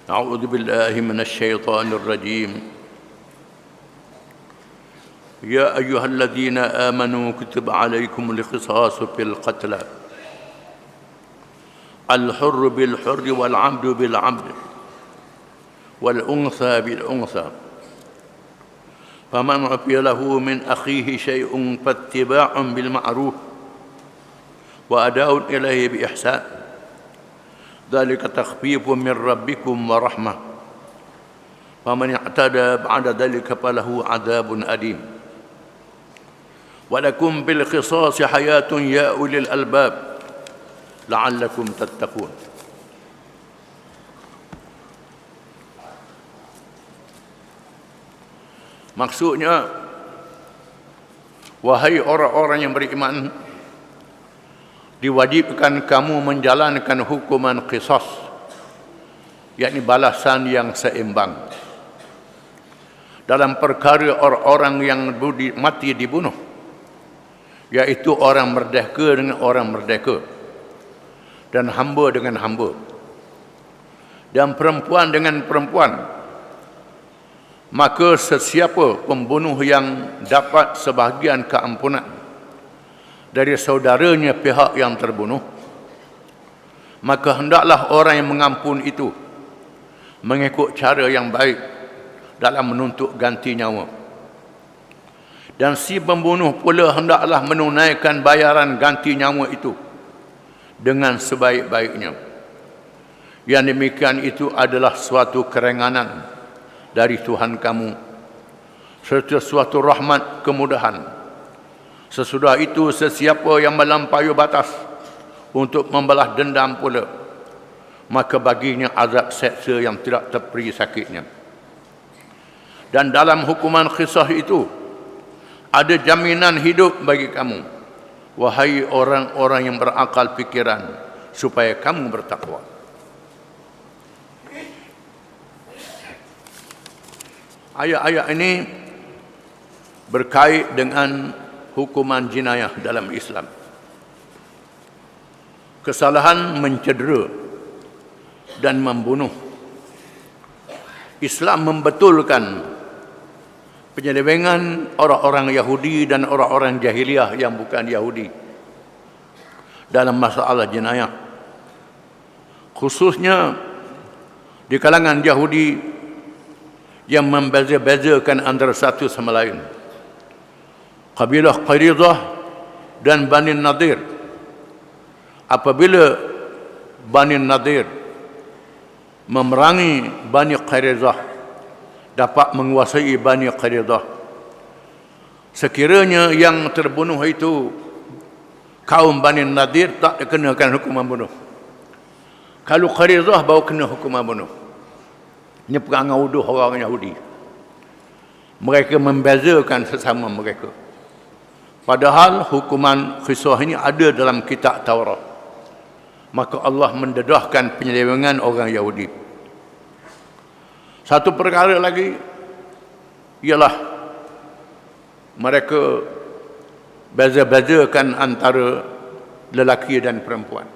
أعوذ بالله من الشيطان الرجيم. يا أيها الذين آمنوا كتب عليكم القصاص في القتلى الحر بالحر والعبد بالعبد والأنثى بالأنثى فمن عفي له من أخيه شيء فاتباع بالمعروف وأداء إليه بإحسان ذلك تخفيف من ربكم ورحمة فمن اعتدى بعد ذلك فله عذاب أليم ولكم بالقصاص حياة يا أولي الألباب لعلكم تتقون. Maksudnya, wahai orang-orang yang beriman, diwajibkan kamu menjalankan hukuman qisas, yakni balasan yang seimbang dalam perkara orang-orang yang mati dibunuh, iaitu orang merdeka dengan orang merdeka dan hamba dengan hamba dan perempuan dengan perempuan. Maka sesiapa pembunuh yang dapat sebahagian keampunan dari saudaranya pihak yang terbunuh, maka hendaklah orang yang mengampun itu mengikut cara yang baik dalam menuntut ganti nyawa. Dan si pembunuh pula hendaklah menunaikan bayaran ganti nyawa itu dengan sebaik-baiknya. Yang demikian itu adalah suatu keringanan dari Tuhan kamu serta suatu rahmat kemudahan. Sesudah itu sesiapa yang melampaui batas untuk membalas dendam pula, maka baginya azab seksa yang tidak terperi sakitnya. Dan dalam hukuman qisas itu ada jaminan hidup bagi kamu, wahai orang-orang yang berakal fikiran, supaya kamu bertakwa. Ayat-ayat ini berkait dengan hukuman jinayah dalam Islam. Kesalahan mencedera dan membunuh. Islam membetulkan penyelewengan orang-orang Yahudi dan orang-orang jahiliyah yang bukan Yahudi dalam masalah jinayah. Khususnya di kalangan Yahudi yang membeza-bezakan antara satu sama lain. Kabilah Qaridah dan Bani Nadir. Apabila Bani Nadir memerangi Bani Qaridah, dapat menguasai Bani Qaridah, sekiranya yang terbunuh itu kaum Bani Nadir, tak dikenakan hukuman bunuh. Kalau Qaridah baru kena hukuman bunuh. Ini perangai uduh orang Yahudi. Mereka membezakan sesama mereka. Padahal hukuman qisas ini ada dalam kitab Taurat. Maka Allah mendedahkan penyelewengan orang Yahudi. Satu perkara lagi ialah mereka beza-bezakan antara lelaki dan perempuan,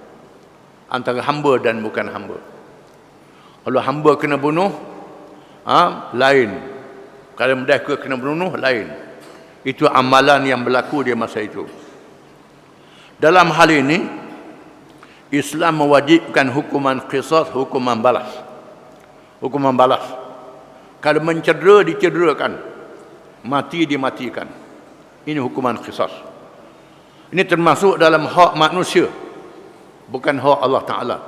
antara hamba dan bukan hamba. Kalau hamba kena bunuh, lain. Kalau merdeka kena bunuh, lain. Itu amalan yang berlaku di masa itu. Dalam hal ini, Islam mewajibkan hukuman qisas, hukuman balas. Hukuman balas. Kalau mencedera, dicederakan. Mati, dimatikan. Ini hukuman qisas. Ini termasuk dalam hak manusia, bukan hak Allah Ta'ala.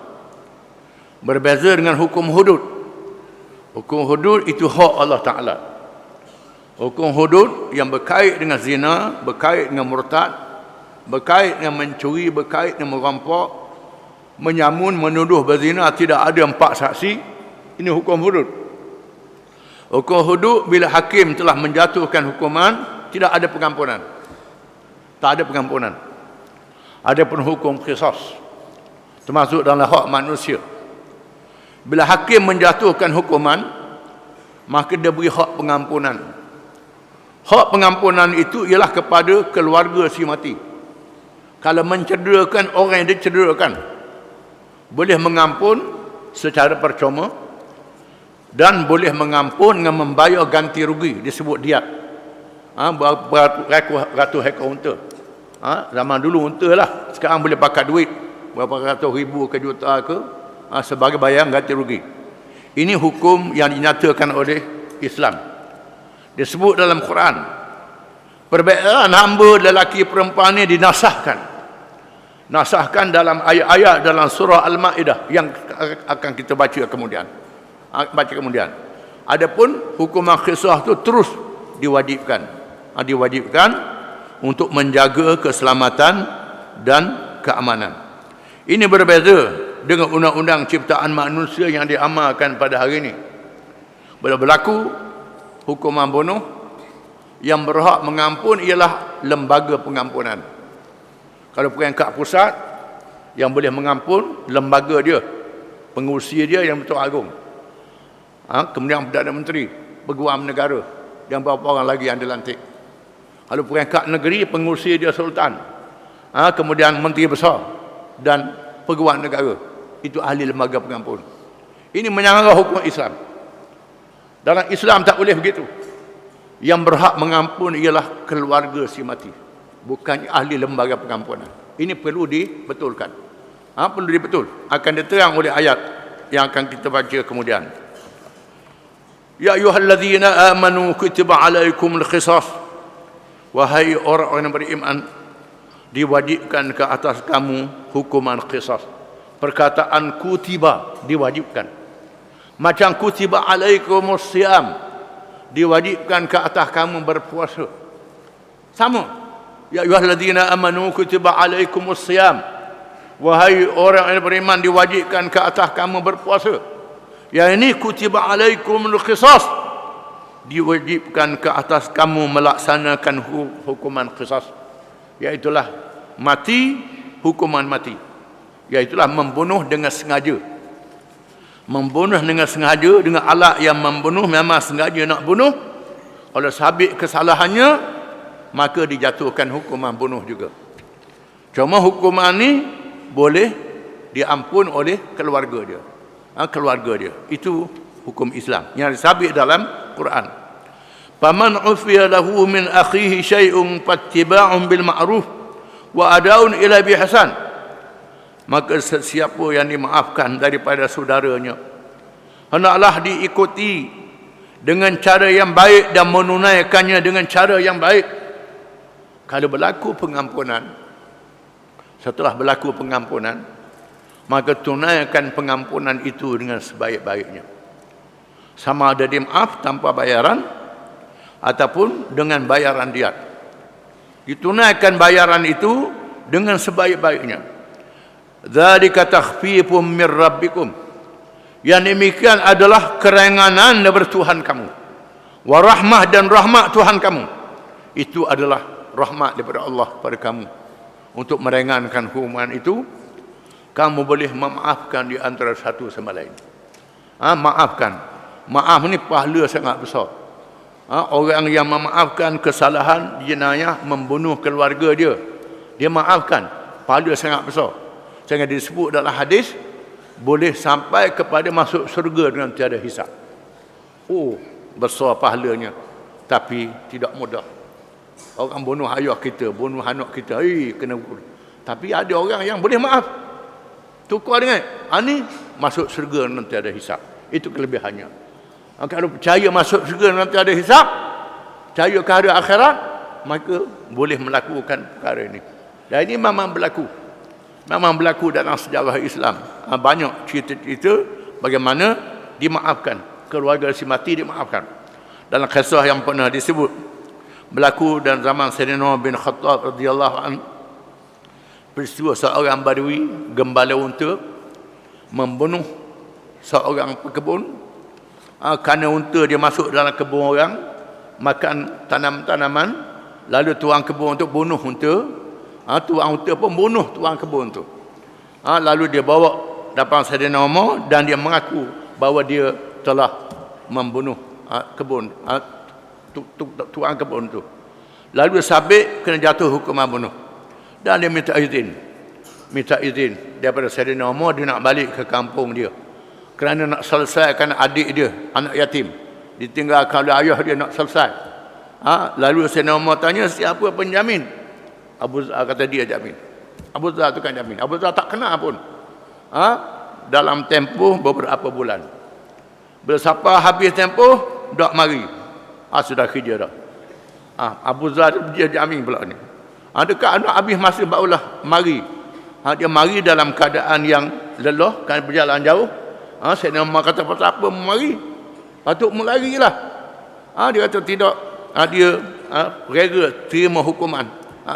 Berbeza dengan hukum hudud. Hukum hudud itu hak Allah Ta'ala. Hukum hudud yang berkait dengan zina, berkait dengan murtad, berkait dengan mencuri, berkait dengan merampok, menyamun, menuduh berzina, tidak ada 4 saksi. Ini hukum hudud. Hukum hudud bila hakim telah menjatuhkan hukuman, tidak ada pengampunan. Tak ada pengampunan. Ada pun hukum qisas, termasuk dalam hak manusia. Bila hakim menjatuhkan hukuman, maka dia beri hak pengampunan. Hak pengampunan itu ialah kepada keluarga si mati. Kalau mencederakan orang yang dicederakan, boleh mengampun secara percuma dan boleh mengampun dengan membayar ganti rugi, disebut diat. Beratus ekor unta. Zaman dulu unta lah, sekarang boleh pakai duit berapa ratus ribu ke juta ke sebagai bayar ganti rugi. Ini hukum yang dinyatakan oleh Islam. Disebut dalam Quran, perbezaan hamba lelaki perempuan ini dinasahkan dalam ayat-ayat dalam surah Al-Ma'idah yang akan kita baca kemudian. Adapun hukuman qisas itu terus diwajibkan untuk menjaga keselamatan dan keamanan. Ini berbeza dengan undang-undang ciptaan manusia yang diamalkan pada hari ini. Bila berlaku hukuman bunuh, yang berhak mengampun ialah lembaga pengampunan. Kalau peringkat pusat, yang boleh mengampun lembaga dia, pengurusi dia yang Betul Agung. Kemudian Perdana Menteri, Peguam Negara, dan beberapa orang lagi yang dilantik. Kalau peringkat negeri, pengurusi dia Sultan. Kemudian Menteri Besar dan Peguam Negara. Itu ahli lembaga pengampun. Ini menyangka hukum Islam. Dalam Islam tak boleh begitu. Yang berhak mengampun ialah keluarga si mati, bukan ahli lembaga pengampunan. Ini perlu dibetulkan. Perlu dibetul. Akan diterang oleh ayat yang akan kita baca kemudian. Ya ayyuhalladzina amanu kutiba alaikumul qisas. Wahai orang-orang yang beriman, diwajibkan ke atas kamu hukuman qisas. Perkataan kutiba diwajibkan. Macam kutiba alaikumus siyam, diwajibkan ke atas kamu berpuasa. Sama. Ya ayyuhalladzina amanu kutiba alaikumus siyam. Wahai orang yang beriman, diwajibkan ke atas kamu berpuasa. Yang ini kutiba alaikumul qisas, diwajibkan ke atas kamu melaksanakan hukuman qisas, iaitulah mati, hukuman mati, iaitulah membunuh dengan sengaja. Membunuh dengan sengaja, dengan alat yang membunuh, memang sengaja nak bunuh. Kalau sabit kesalahannya, maka dijatuhkan hukuman bunuh juga. Cuma hukuman ni boleh diampun oleh keluarga dia. Keluarga dia. Itu hukum Islam yang disabit dalam Quran. Faman ufiya lahu min akhihi syai'un fattiba'un bil ma'ruf wa adaun ila bi hasan. Maka sesiapa yang dimaafkan daripada saudaranya, hendaklah diikuti dengan cara yang baik dan menunaikannya dengan cara yang baik. Kalau berlaku pengampunan, setelah berlaku pengampunan, maka tunaikan pengampunan itu dengan sebaik-baiknya. Sama ada dia maaf tanpa bayaran ataupun dengan bayaran diat. Ditunaikan bayaran itu dengan sebaik-baiknya. Dzalika takhfifum mir rabbikum. Yang demikian adalah keringanan daripada Tuhan kamu. Wa rahmah, dan rahmat Tuhan kamu. Itu adalah rahmat daripada Allah kepada kamu. Untuk meringankan hukuman itu, kamu boleh memaafkan di antara satu sama lain. Maafkan. Maaf ni pahala sangat besar. Orang yang memaafkan kesalahan jenayah membunuh keluarga dia, dia maafkan, pahala sangat besar. Sehingga disebut dalam hadis, boleh sampai kepada masuk surga dengan tiada hisab. Besar pahalanya. Tapi tidak mudah. Orang bunuh ayah kita, bunuh anak kita, kena bunuh. Tapi ada orang yang boleh maaf. Tukar dengan ini masuk surga nanti ada hisab. Itu kelebihannya. Kalau percaya masuk surga nanti ada hisab, percaya ke hari akhirat, maka boleh melakukan perkara ini. Dan ini memang berlaku. Memang berlaku dalam sejarah Islam. Banyak cerita-cerita bagaimana dimaafkan. Keluarga si mati dimaafkan. Dalam kisah yang pernah disebut, berlaku dalam zaman Sayyidina Umar bin Khattab radhiyallahu anhu, peristiwa seorang badui gembala unta membunuh seorang pekebun. Kerana unta dia masuk dalam kebun orang, makan tanam-tanaman, lalu tuan kebun untuk bunuh unta. Tuan unta pun bunuh tuan kebun tu. Lalu dia bawa depan Sayyidina Umar dan dia mengaku bahawa dia telah membunuh kebun, tuan kebun tu. Lalu sabit kena jatuh hukuman bunuh. Dan dia minta izin daripada Sayyidina Umar, dia nak balik ke kampung dia. kerana nak selesaikan adik dia, anak yatim. Ditinggalkan oleh ayah dia nak selesai. Lalu Sayyidina Umar tanya, siapa penjamin? Abu Dzar kata dia jamin. Abu Dzar tu kan jamin. Abu Dzar tak kenal pun. Dalam tempoh beberapa bulan. Bila siapa habis tempoh, dak mari. Sudah kerja dah. Abu Dzar dia jamin pula ni. Dekat anak habis masa barulah mari. Dia mari dalam keadaan yang lelah, kan berjalan jauh. Sayyidina Umar kata, pasal apa mari? Patut melarilah. Dia kata tidak. Dia rela terima hukuman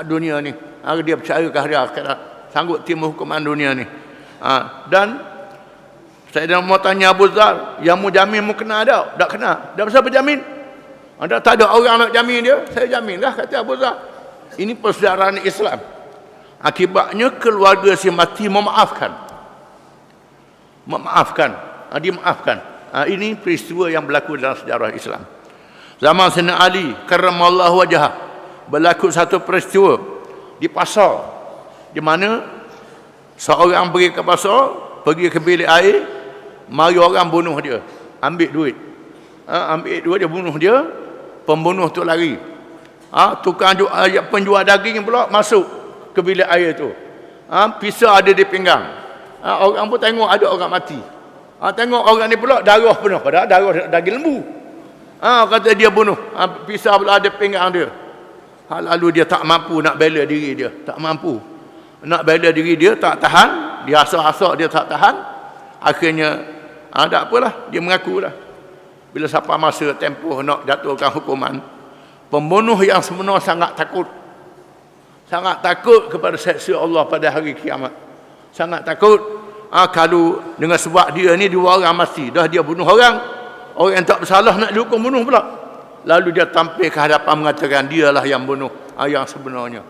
dunia ni. Dia percaya ke akhirat, sanggup terima hukuman dunia ni. Dan Sayyidina Umar tanya Abu Dzar, yang mu jamin mu kena tak? Tak kena. Dah pasal berjamin? Tak ada orang nak jamin dia. Saya jaminlah, kata Abu Dzar. Ini persedaraan Islam. Akibatnya keluarga si mati memaafkan. Dimaafkan. Ini peristiwa yang berlaku dalam sejarah Islam. Zaman Sayyidina Ali karramallahu wajhah, berlaku satu peristiwa di pasar, di mana seorang pergi ke pasar, pergi ke bilik air, mari orang bunuh dia, ambil duit. Dia bunuh dia, pembunuh tu lari. Tukang penjual daging pula masuk ke bilik air tu. Pisau ada di pinggang. Orang pun tengok ada orang mati. Tengok orang ni pula darah penuh, padahal darah daging lembu. Kata dia bunuh. Pisau pula ada pinggang dia. Lalu dia tak mampu nak bela diri dia, tak mampu nak bela diri dia, tak tahan. Dia asak-asak dia tak tahan. Akhirnya tak apalah, dia mengaku dah. Bila sampai masa tempoh nak jatuhkan hukuman, pembunuh yang sebenar sangat takut. Sangat takut kepada seksa Allah pada hari kiamat. Sangat takut. Kalau dengan sebab dia ni dua orang mati, dah dia bunuh orang yang tak bersalah nak dihukum bunuh pula. Lalu dia tampil ke hadapan mengatakan dialah yang bunuh yang sebenarnya.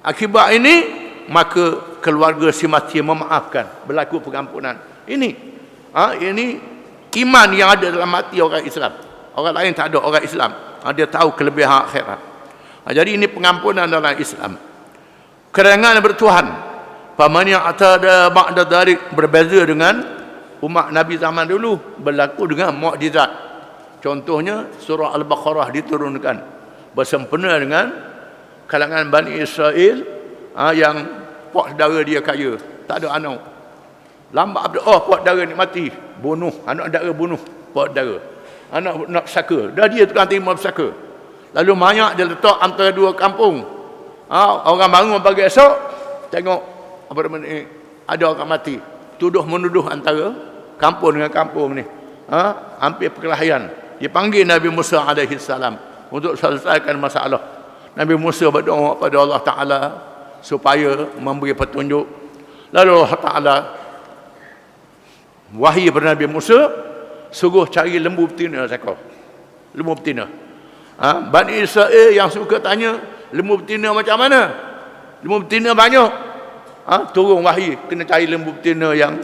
Akibat ini, maka keluarga si mati memaafkan, berlaku pengampunan. Ini iman yang ada dalam hati orang Islam. Orang lain tak ada, orang Islam. Dia tahu kelebihan akhirat. Jadi ini pengampunan dalam Islam. Kerengan bertuhan. Paman yang atada ba'da dzalik, berbeza dengan umat Nabi zaman dulu, berlaku dengan mukjizat. Contohnya surah Al-Baqarah diturunkan bersempena dengan kalangan Bani Israel yang pak saudara dia kaya, tak ada anak. Lambat pak saudara ni mati, bunuh anak saudara, bunuh pak saudara. Anak nak pesaka, dah dia tukang terima pesaka. Lalu mayat dia letak antara dua kampung. Orang bangun pagi esok, tengok ada orang mati. Tuduh menuduh antara kampung dengan kampung ni. Hampir perkelahian. Dipanggil Nabi Musa alaihi salam untuk selesaikan masalah. Nabi Musa berdoa pada Allah Ta'ala supaya memberi petunjuk. Lalu Allah Ta'ala wahyu kepada Nabi Musa, suruh cari lembu betina seekor. Lembu betina. Bani Israel yang suka tanya, lembu betina macam mana? Lembu betina banyak. Turun wahyu, kena cari lembu betina yang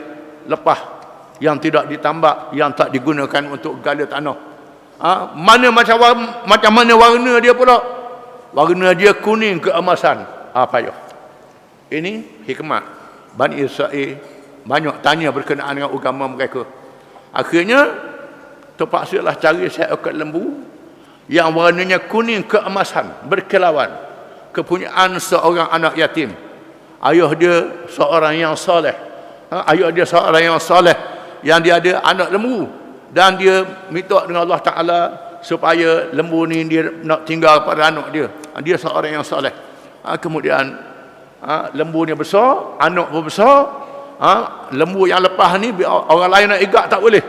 lepah, yang tidak ditambak, yang tak digunakan untuk gala tanah. Macam mana warna dia pula? Warna dia kuning keemasan. Payah. Ini hikmat. Bani Israel banyak tanya berkenaan dengan agama mereka. Akhirnya terpaksalah cari seekor lembu yang warnanya kuning keemasan, berkilauan, kepunyaan seorang anak yatim. Ayah dia seorang yang soleh. Yang dia ada anak lembu, dan dia minta dengan Allah Ta'ala supaya lembu ni dia nak tinggal pada anak dia. Dia seorang yang soleh. Kemudian lembu ni besar, anak pun besar. Lembu yang lepas ni orang lain nak ikat tak boleh.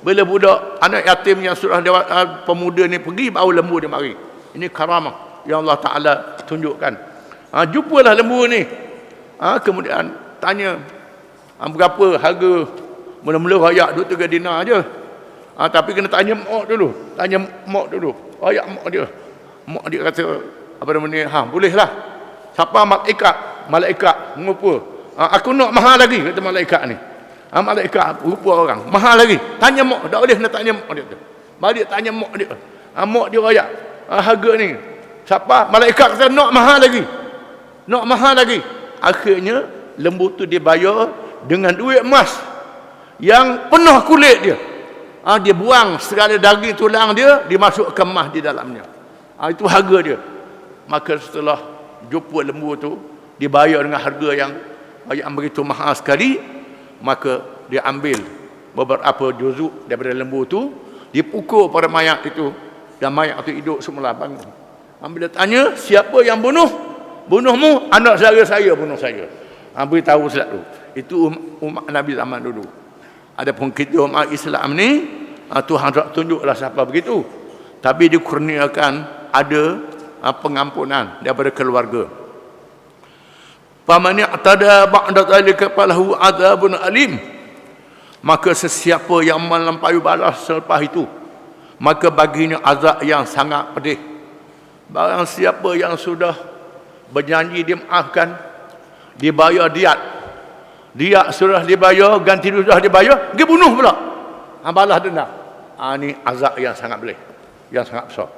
Bila budak anak yatim yang sudah pemuda ni pergi, baru lembu dia mari. Ini karamah yang Allah Ta'ala tunjukkan. Jumpalah lembu ni. Kemudian tanya, berapa harga? Mula-mula rakyat 2-3 dinar je. Tapi kena tanya mak dulu. Rakyat mak dia. Mak dia kata, bolehlah. Siapa malaikat mengupa. Aku nak mahal lagi, kata malaikat ni. Malaikat rupa orang, mahal lagi. Tanya mak, tak boleh nak tanya mak dia. Balik tanya mak dia. Mak dia rakyat. Harga ni. Siapa? Malaikat kata nak mahal lagi. Akhirnya lembu tu dibayar dengan duit emas. yang penuh kulit dia. Dia buang segala daging tulang dia, dimasuk kemas di dalamnya. Itu harga dia. Maka setelah jumpa lembu tu, dibayar dengan harga yang begitu mahal sekali, maka dia ambil beberapa juzuk daripada lembu tu, dipukul pada mayat itu, dan mayat itu hidup semula bangun. Bila tanya, siapa yang bunuhmu? Anak saudara saya bunuh saya. Beritahu selalu. Itu umat Nabi zaman dulu. Adapun kita umat Islam ni, Tuhan tak tunjuklah siapa begitu. Tapi dikurniakan ada pengampunan daripada keluarga. Faman i'tada ba'da zalika falahu adzabun alim. Maka sesiapa yang melampaui balas selepas itu, maka baginya azab yang sangat pedih. Barang siapa yang sudah berjanji dimaafkan, dibayar diat, sudah dibayar, ganti rugi sudah dibayar, dia bunuh pula, balas dendam. Ini azab yang sangat pedih, yang sangat besar.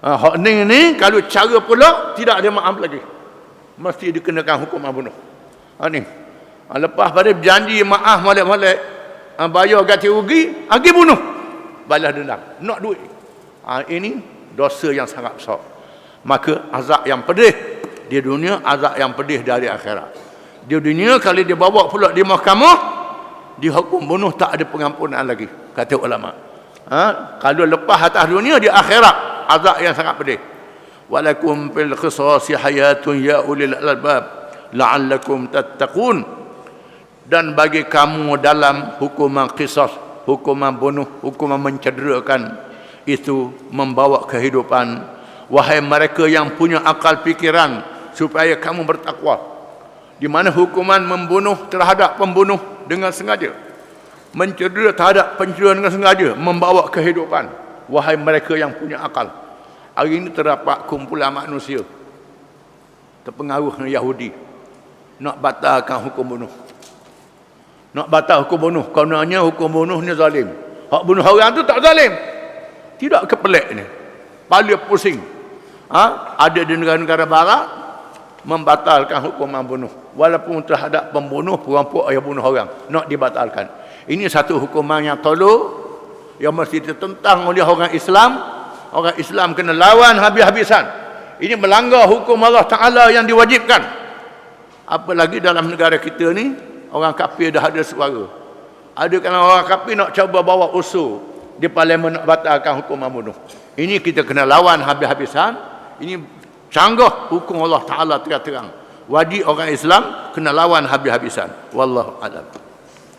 Hak ni kalau cara pula tidak ada maaf lagi, mesti dikenakan hukuman bunuh. Lepas pada berjanji maaf molek-molek, bayar ganti rugi, dia bunuh, balas dendam, nak duit. Ini dosa yang sangat besar. Maka azab yang pedih di dunia, azab yang pedih dari akhirat. Di dunia kalau dia bawa pula di mahkamah, dihukum bunuh, tak ada pengampunan lagi, kata ulama. Kalau lepas atas dunia, di akhirat azab yang sangat pedih. Walakum fil qisasi hayatun ya ulil albab la'allakum tattaqun. Dan bagi kamu dalam hukuman qisas, hukuman bunuh, hukuman mencederakan, itu membawa kehidupan. Wahai mereka yang punya akal fikiran, supaya kamu bertakwa. Di mana hukuman membunuh terhadap pembunuh dengan sengaja, mencedera terhadap pencedera dengan sengaja, membawa kehidupan. Wahai mereka yang punya akal. Hari ini terdapat kumpulan manusia terpengaruh dengan Yahudi, nak batalkan hukum bunuh. Nak batal hukum bunuh, karenanya hukum bunuh ni zalim. Hak bunuh orang tu tak zalim. Tidak kepelek ni, paling pusing. Ada di negara-negara barat membatalkan hukuman bunuh, walaupun terhadap pembunuh, perampok yang bunuh orang, nak dibatalkan. Ini satu hukuman yang tolak, yang mesti ditentang oleh orang Islam. Orang Islam kena lawan habis-habisan. Ini melanggar hukum Allah Ta'ala yang diwajibkan. Apalagi dalam negara kita ni, orang kafir dah ada suara. Ada kan orang kafir nak cuba bawa usul di parlimen nak batalkan hukuman bunuh. Ini kita kena lawan habis-habisan. Ini canggah hukum Allah Ta'ala terang-terang. Wajib orang Islam kena lawan habis-habisan. Wallahu a'lam.